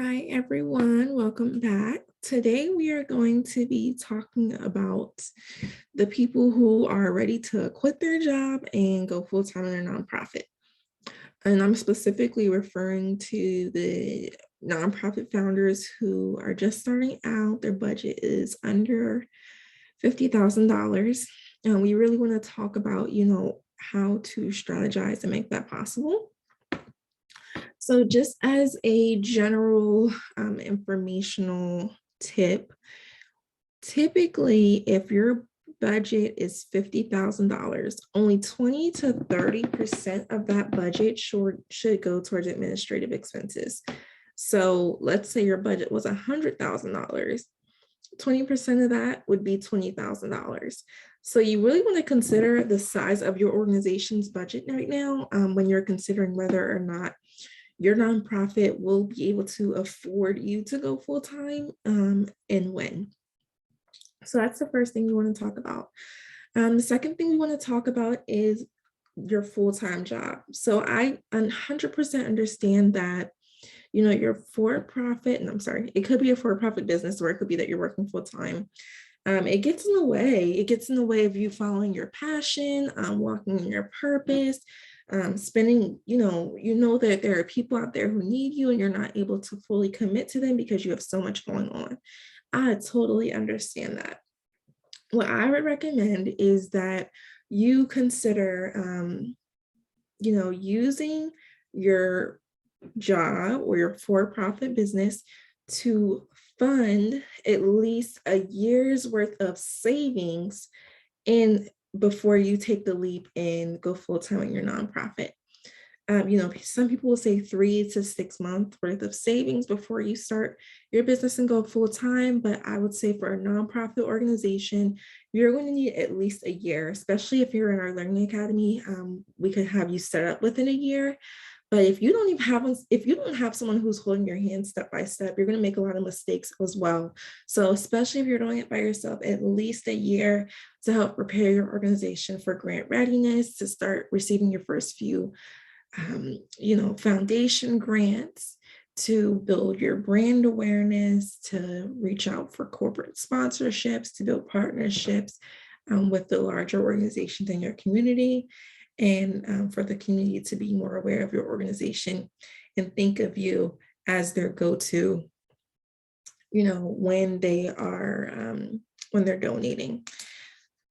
Hi, everyone. Welcome back. Today, we are going to be talking about the people who are ready to quit their job and go full time in their nonprofit. And I'm specifically referring to the nonprofit founders who are just starting out. Their budget is under $50,000. And we really want to talk about, how to strategize and make that possible. So just as a general informational tip, typically if your budget is $50,000, only 20 to 30% of that budget should go towards administrative expenses. So let's say your budget was $100,000. 20% of that would be $20,000. So you really want to consider the size of your organization's budget right now when you're considering whether or not your nonprofit will be able to afford you to go full time and when. So that's the first thing you want to talk about. The second thing we want to talk about is your full-time job. So I 100% understand that, you're for-profit, and I'm sorry, it could be a for-profit business or it could be that you're working full-time. It gets in the way. It gets in the way of you following your passion, walking in your purpose, spending, that there are people out there who need you and you're not able to fully commit to them because you have so much going on. I totally understand that. What I would recommend is that you consider, using your job or your for-profit business to fund at least a year's worth of savings in before you take the leap and go full-time in your nonprofit. Some people will say 3 to 6 months worth of savings before you start your business and go full-time, but I would say for a nonprofit organization, you're going to need at least a year, especially if you're in our learning academy. We could have you set up within a year. But if you don't have someone who's holding your hand step by step, you're going to make a lot of mistakes as well. So especially if you're doing it by yourself, at least a year to help prepare your organization for grant readiness, to start receiving your first few, foundation grants, to build your brand awareness, to reach out for corporate sponsorships, to build partnerships with the larger organizations in your community, and for the community to be more aware of your organization and think of you as their go-to, when they're donating.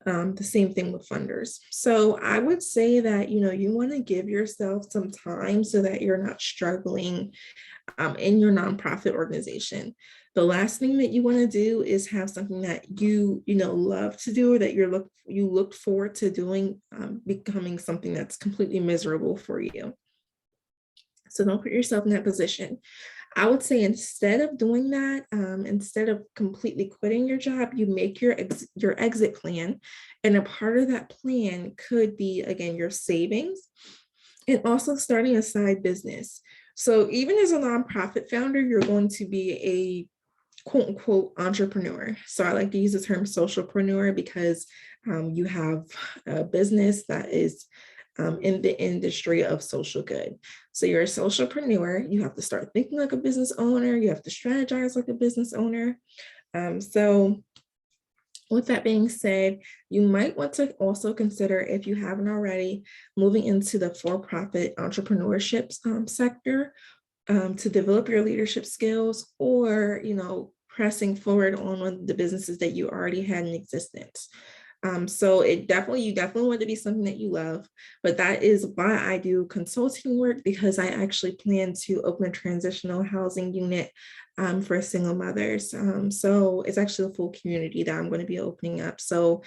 The same thing with funders. So I would say that, you want to give yourself some time so that you're not struggling in your nonprofit organization. The last thing that you want to do is have something that you love to do or that you look forward to doing becoming something that's completely miserable for you. So don't put yourself in that position. I would say instead of doing that, instead of completely quitting your job, you make your exit plan. And a part of that plan could be, again, your savings and also starting a side business. So even as a nonprofit founder, you're going to be a quote unquote entrepreneur. So I like to use the term socialpreneur because you have a business that is in the industry of social good. So you're a socialpreneur. You have to start thinking like a business owner. You have to strategize like a business owner. So with that being said, you might want to also consider, if you haven't already, moving into the for-profit entrepreneurship sector to develop your leadership skills, or pressing forward on one of the businesses that you already had in existence. So you definitely want to be something that you love, but that is why I do consulting work, because I actually plan to open a transitional housing unit for single mothers. So it's actually a full community that I'm going to be opening up. So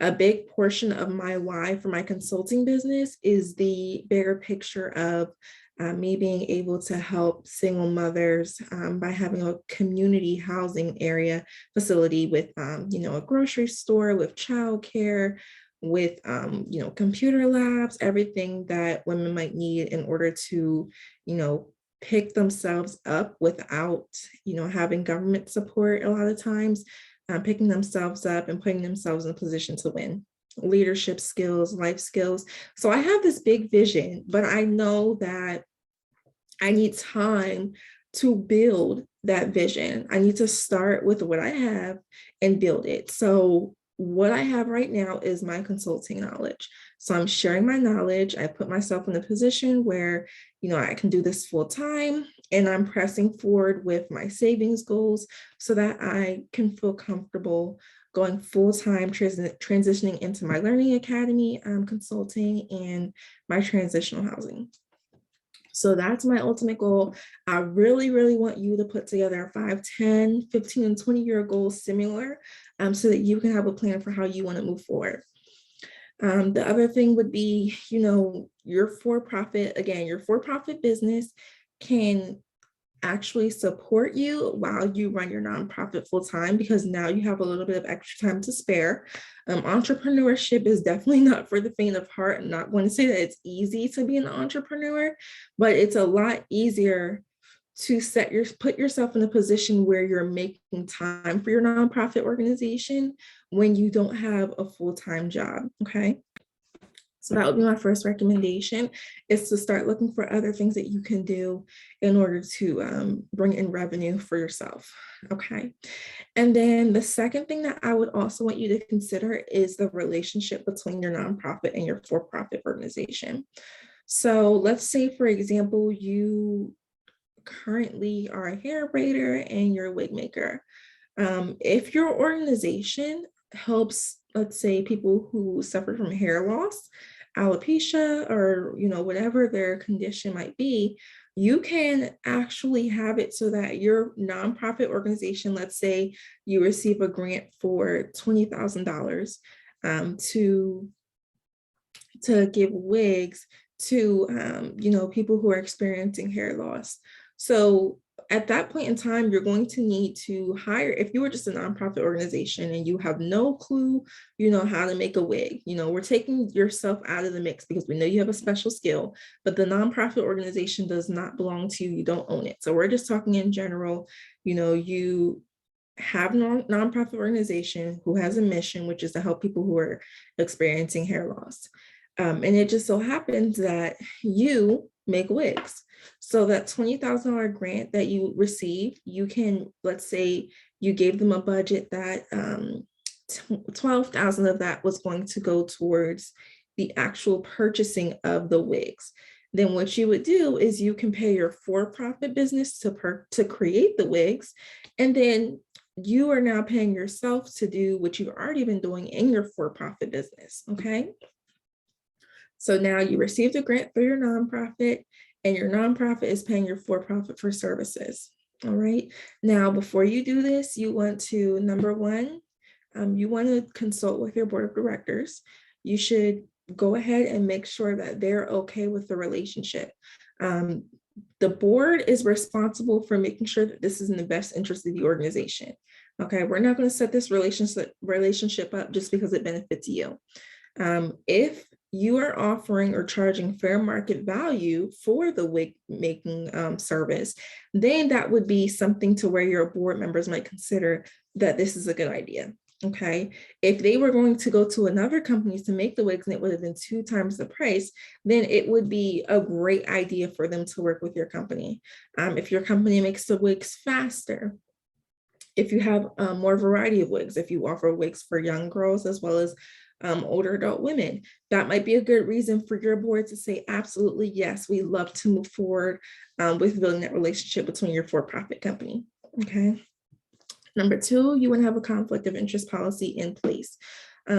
a big portion of my why for my consulting business is the bigger picture of me being able to help single mothers by having a community housing area facility with, a grocery store, with childcare, with, computer labs, everything that women might need in order to, pick themselves up without, having government support a lot of times, picking themselves up and putting themselves in a position to win. Leadership skills, life skills. So I have this big vision, but I know that I need time to build that vision. I need to start with what I have and build it. So what I have right now is my consulting knowledge. So I'm sharing my knowledge. I put myself in a position where, I can do this full time, and I'm pressing forward with my savings goals so that I can feel comfortable going full time, transitioning into my learning academy, consulting, and my transitional housing. So that's my ultimate goal. I really, really want you to put together a 5, 10, 15, and 20-year goals similar, so that you can have a plan for how you want to move forward. The other thing would be, your for-profit, again, your for-profit business can actually support you while you run your nonprofit full time, because now you have a little bit of extra time to spare. Entrepreneurship is definitely not for the faint of heart. I'm not going to say that it's easy to be an entrepreneur, but it's a lot easier to put yourself in a position where you're making time for your nonprofit organization when you don't have a full-time job. Okay. So that would be my first recommendation, is to start looking for other things that you can do in order to bring in revenue for yourself. Okay. And then the second thing that I would also want you to consider is the relationship between your nonprofit and your for-profit organization. So let's say, for example, you currently are a hair braider and you're a wig maker. If your organization helps, let's say, people who suffer from hair loss, alopecia, or whatever their condition might be, you can actually have it so that your nonprofit organization, let's say you receive a grant for $20,000 to give wigs to people who are experiencing hair loss. So at that point in time, you're going to need to hire, if you were just a nonprofit organization and you have no clue, how to make a wig, we're taking yourself out of the mix because we know you have a special skill, but the nonprofit organization does not belong to you. You don't own it. So we're just talking in general, you have a nonprofit organization who has a mission, which is to help people who are experiencing hair loss. And it just so happens that you make wigs. So that $20,000 grant that you receive, you can, let's say you gave them a budget that $12,000 of that was going to go towards the actual purchasing of the wigs. Then what you would do is you can pay your for-profit business to create the wigs, and then you are now paying yourself to do what you've already been doing in your for-profit business. Okay. So now you received a grant for your nonprofit, and your nonprofit is paying your for-profit for services. All right. Now, before you do this, you want to, number one, you want to consult with your board of directors. You should go ahead and make sure that they're okay with the relationship. The board is responsible for making sure that this is in the best interest of the organization. Okay. We're not going to set this relationship up just because it benefits you. If you are offering or charging fair market value for the wig making service, then that would be something to where your board members might consider that this is a good idea. Okay. If they were going to go to another company to make the wigs and it would have been 2 times the price, then it would be a great idea for them to work with your company. If your company makes the wigs faster, if you have more variety of wigs, if you offer wigs for young girls as well as older adult women, that might be a good reason for your board to say, absolutely, yes, we love to move forward with building that relationship between your for-profit company. Okay. Number 2, you want to have a conflict of interest policy in place.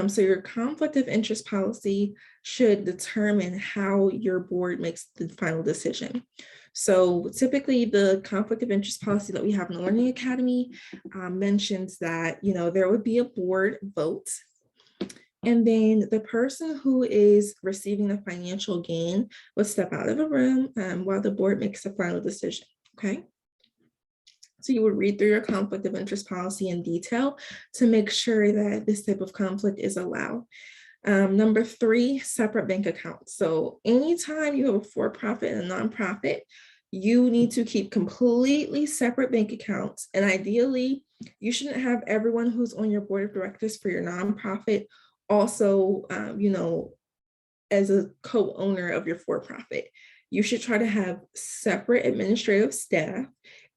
So your conflict of interest policy should determine how your board makes the final decision. So typically the conflict of interest policy that we have in the Learning Academy mentions that, there would be a board vote, and then the person who is receiving the financial gain would step out of the room while the board makes the final decision. Okay. So you would read through your conflict of interest policy in detail to make sure that this type of conflict is allowed. Number 3, separate bank accounts. So anytime you have a for-profit and a nonprofit, you need to keep completely separate bank accounts. And ideally, you shouldn't have everyone who's on your board of directors for your nonprofit also, as a co-owner of your for-profit. You should try to have separate administrative staff,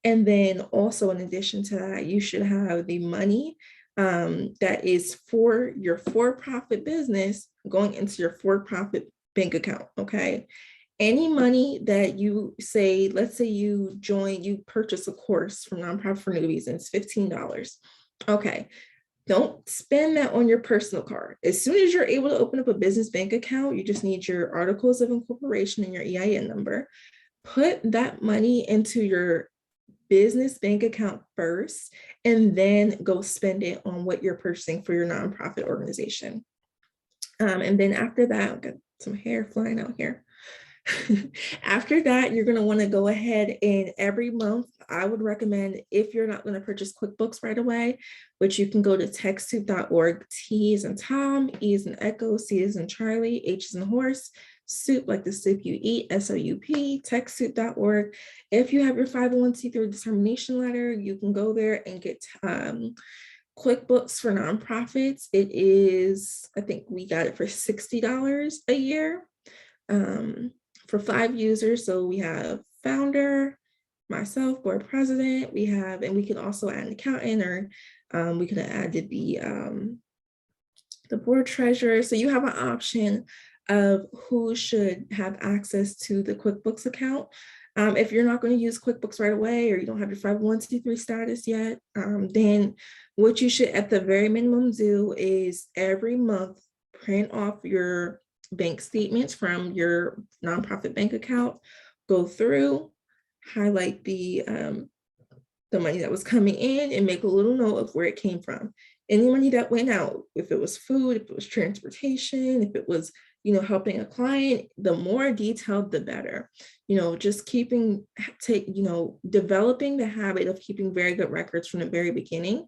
And then also in addition to that, you should have the money that is for your for-profit business going into your for-profit bank account, okay? Any money that you say, let's say you purchase a course from Nonprofit for Newbies and it's $15. Okay, don't spend that on your personal card. As soon as you're able to open up a business bank account, you just need your articles of incorporation and your EIN number. Put that money into your business bank account first, and then go spend it on what you're purchasing for your nonprofit organization. And then after that, I've got some hair flying out here. After that, you're going to want to go ahead and every month, I would recommend, if you're not going to purchase QuickBooks right away, which you can go to TechSoup.org, T as in Tom, E as in Echo, C as in Charlie, H as in horse, soup like the soup you eat, SOUP, TechSoup.org. If you have your 501c3 determination letter, you can go there and get QuickBooks for nonprofits. It is, I think we got it for $60 a year. For 5 users. So we have founder, myself, board president, and we can also add an accountant, or we could have added the board treasurer. So you have an option of who should have access to the QuickBooks account. If you're not going to use QuickBooks right away, or you don't have your 501c3 status yet, then what you should at the very minimum do is every month print off your bank statements from your nonprofit bank account, go through, highlight the money that was coming in, and make a little note of where it came from. Any money that went out, if it was food, if it was transportation, if it was, helping a client, the more detailed, the better. Just developing the habit of keeping very good records from the very beginning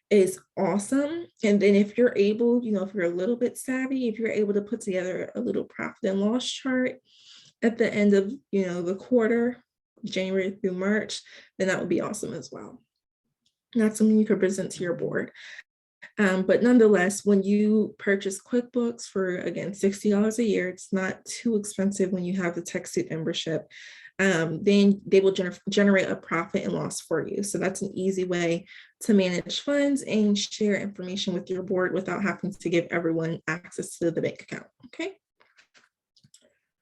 is awesome. And then if you're able, if you're a little bit savvy, if you're able to put together a little profit and loss chart at the end of, the quarter, January through March, then that would be awesome as well. And that's something you could present to your board. But nonetheless, when you purchase QuickBooks for, again, $60 a year, it's not too expensive when you have the TechSoup membership. Then they will generate a profit and loss for you. So that's an easy way to manage funds and share information with your board without having to give everyone access to the bank account, okay?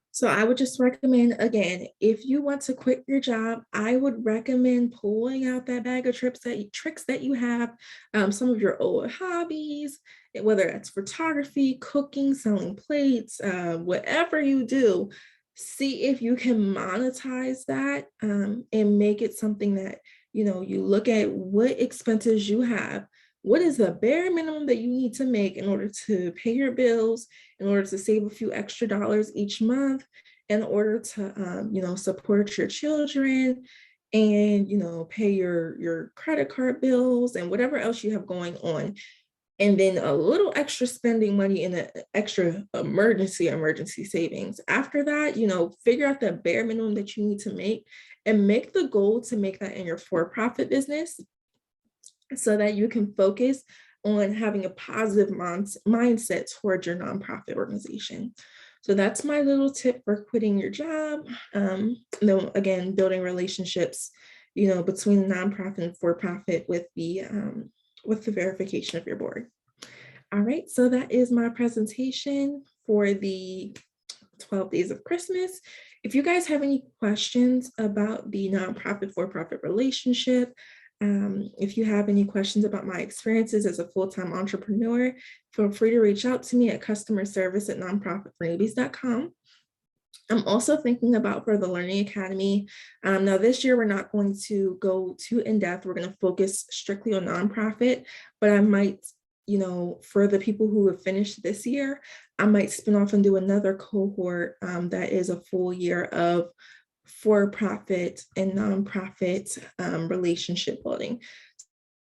So I would just recommend, again, if you want to quit your job, I would recommend pulling out that bag of tricks that you have, some of your old hobbies, whether it's photography, cooking, selling plates, whatever you do. See if you can monetize that and make it something that, you look at what expenses you have. What is the bare minimum that you need to make in order to pay your bills, in order to save a few extra dollars each month, in order to, support your children and, pay your credit card bills and whatever else you have going on. And then a little extra spending money in an extra emergency savings. After that, figure out the bare minimum that you need to make and make the goal to make that in your for-profit business so that you can focus on having a positive mindset towards your nonprofit organization. So that's my little tip for quitting your job. Then again, building relationships, between the nonprofit and for-profit with the verification of your board. All right, so that is my presentation for the 12 days of Christmas. If you guys have any questions about the nonprofit for-profit relationship, if you have any questions about my experiences as a full-time entrepreneur, feel free to reach out to me at customerservice@nonprofitfornewbies.com. I'm also thinking about for the Learning Academy. Now this year, we're not going to go too in-depth. We're going to focus strictly on nonprofit, but I might, for the people who have finished this year, I might spin off and do another cohort that is a full year of for-profit and nonprofit relationship building.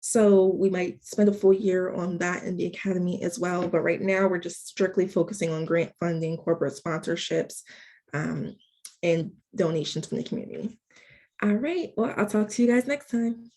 So we might spend a full year on that in the Academy as well. But right now we're just strictly focusing on grant funding, corporate sponsorships, and donations from the community. All right, well, I'll talk to you guys next time.